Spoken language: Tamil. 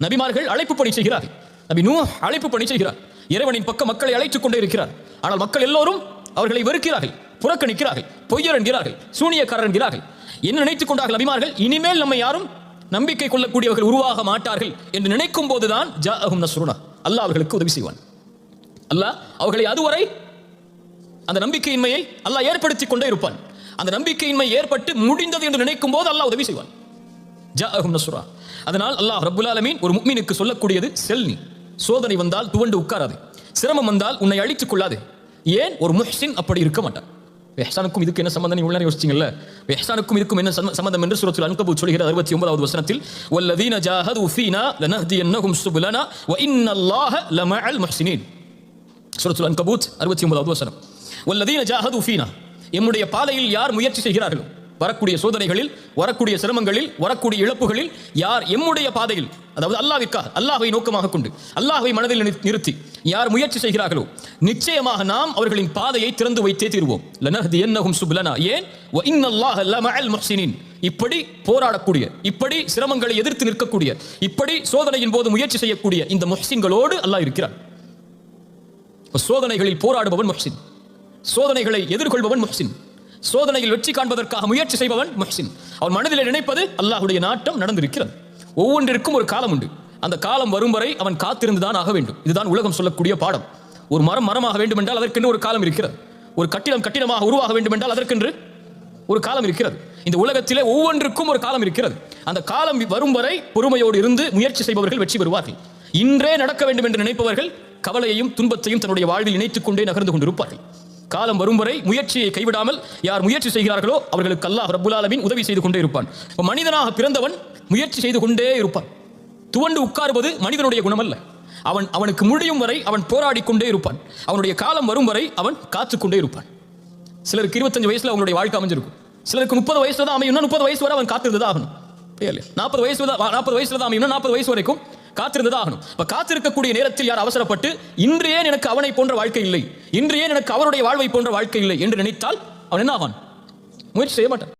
நபிமார்கள் அழைப்பு பணி செய்கிறார்கள். நபி நூஹ் அழைப்பு பணி செய்கிறார். இறைவனின் பக்கம் மக்களை அழைத்துக் கொண்டே இருக்கிறார். ஆனால் மக்கள் எல்லோரும் அவர்களை வெறுக்கிறார்கள், புறக்கணிக்கிறார்கள், பொய்யர் என்கிறார்கள், சூனியக்காரர் என்கிறார்கள். என்ன நினைத்துக் கொண்டார்கள் நபிமார்கள்? இனிமேல் நம்மை யாரும் நம்பிக்கை கொள்ளக்கூடியவர்கள் உருவாக மாட்டார்கள் என்று நினைக்கும் போதுதான் ஜாஅஹும் நஸ்ருனா, அல்லாஹ் அவர்களுக்கு உதவி செய்வான். அல்லாஹ் அவர்களை அதுவரை அந்த நம்பிக்கையின்மையை அல்லாஹ் ஏற்படுத்திக் கொண்டே இருப்பான். அந்த நம்பிக்கையின்மை ஏற்பட்டு முடிந்தது என்று நினைக்கும் போது அல்லாஹ் உதவி செய்வான். ஜாஅஹும் நஸ்ருனா. அதனால் அல்லாஹ் ரப்புல் ஆலமீன் ஒரு முஃமினுக்கு சொல்லக்கூடியது, செல், நீ சோதனை வந்தால் துவண்டு உட்காராது, சிரமம் வந்தால் உன்னை அழித்துக் கொள்ளாது. ஏன்? ஒரு முஹ்சின் அப்படி இருக்க மாட்டான். இஹ்சானுக்கும் இதுக்கு என்ன சம்பந்தம்? நீ உள்ளே யோசிச்சீங்கல்ல, இஹ்சானுக்கும் இதுக்கும் என்ன சம்பந்தம் என்று சூரத்துல் அன்கபூத் சொல்கிறது 69வது வசனத்தில், வல்லதீன ஜாஹது ஃபீனா லனஹ்தியன்னஹும் சுபுலனா வ இன்னல்லாஹ லமஅல் முஹ்சினீன். சூரத்துல் அன்கபூத் 69வது வசனம். வல்லதீன ஜாஹது ஃபீனா, எம்முடைய பாதையில் யார் முயற்சி செய்கிறார்களோ, வரக்கூடிய சோதனைகளில், வரக்கூடிய சிரமங்களில், வரக்கூடிய இழப்புகளில் யார் எம்முடைய பாதையில், அதாவது அல்லாஹ்விற்காக, அல்லாஹ்வை நோக்கமாக கொண்டு, அல்லாஹ்வை மனதில் நிறுத்தி யார் முயற்சி செய்கிறார்களோ, நிச்சயமாக நாம் அவர்களின் பாதையை திறந்து வைத்தே தீர்வோம். லனஹ்தியன்னஹும் சுபுலனா. ஏன்? வ இன்னல்லாஹ லமஅல் முஹ்சினீன். இப்படி போராடக்கூடிய, இப்படி சிரமங்களை எதிர்த்து நிற்கக்கூடிய, இப்படி சோதனையின் போது முயற்சி செய்யக்கூடிய இந்த முஹ்சின்களோடு அல்லாஹ் இருக்கிறான். சோதனைகளில் போராடுபவன் முஹ்சின், சோதனைகளை எதிர்கொள்பவன் முஹ்சின், சோதனையில் வெற்றி காண்பதற்காக முயற்சி செய்பவன் முஹ்சின். அவன் மனதில் நினைப்பது அல்லாஹ்வுடைய நாட்டம் நடந்திருக்கிறது. ஒவ்வொன்றிற்கும் ஒரு காலம் உண்டு. அந்த காலம் வரும் வரை அவன் காத்திருந்துதான் ஆக வேண்டும். இதுதான் உலகம் சொல்லக்கூடிய பாடம். ஒரு மரம் மரமாக வேண்டும் என்றால் அதற்கென்று ஒரு காலம் இருக்கிறது. ஒரு கட்டிடம் கட்டிடமாக உருவாக வேண்டும் என்றால் அதற்கென்று ஒரு காலம் இருக்கிறது. இந்த உலகத்திலே ஒவ்வொன்றுக்கும் ஒரு காலம் இருக்கிறது. அந்த காலம் வரும் வரை பொறுமையோடு இருந்து முயற்சி செய்பவர்கள் வெற்றி பெறுவார்கள். இன்றே நடக்க வேண்டும் என்று நினைப்பவர்கள் கவலையையும் துன்பத்தையும் தன்னுடைய வாழ்வில் இணைத்துக் கொண்டே நகர்ந்து கொண்டிருப்பார்கள். காலம் வரும் வரை முயற்சியை கைவிடாமல் யார் முயற்சி செய்கிறார்களோ அவர்களுக்கு அல்லாஹ் ரப்புல் ஆலமீன் உதவி செய்து கொண்டே இருப்பான். மனிதனாக பிறந்தவன் முயற்சி செய்து கொண்டே இருப்பான். துவண்டு உட்காருவது மனிதனுடைய குணமல்ல. அவனுக்கு முடியும் வரை அவன் போராடி கொண்டே இருப்பான். அவனுடைய காலம் வரும் வரை அவன் காத்து கொண்டே இருப்பான். சிலருக்கு 25 வயசுல அவங்களுடைய வாழ்க்கை அமைஞ்சிருக்கும். சிலருக்கு 30 வயசுல தான் அமையும், 30 வயசு வரை அவன் காத்திருந்தது ஆகணும். 40 வயசுல தான் அமையும், 40 வயசு வரைக்கும் காத்திருந்தது ஆகணும். காத்திருக்கக்கூடிய நேரத்தில் யார் அவசரப்பட்டு இன்று ஏன் எனக்கு அவனை போன்ற வாழ்க்கை இல்லை, இன்று ஏன் எனக்கு அவருடைய வாழ்வை போன்ற வாழ்க்கை இல்லை என்று நினைத்தால் அவன் என்ன ஆவான்? முயற்சி செய்ய மாட்டான்.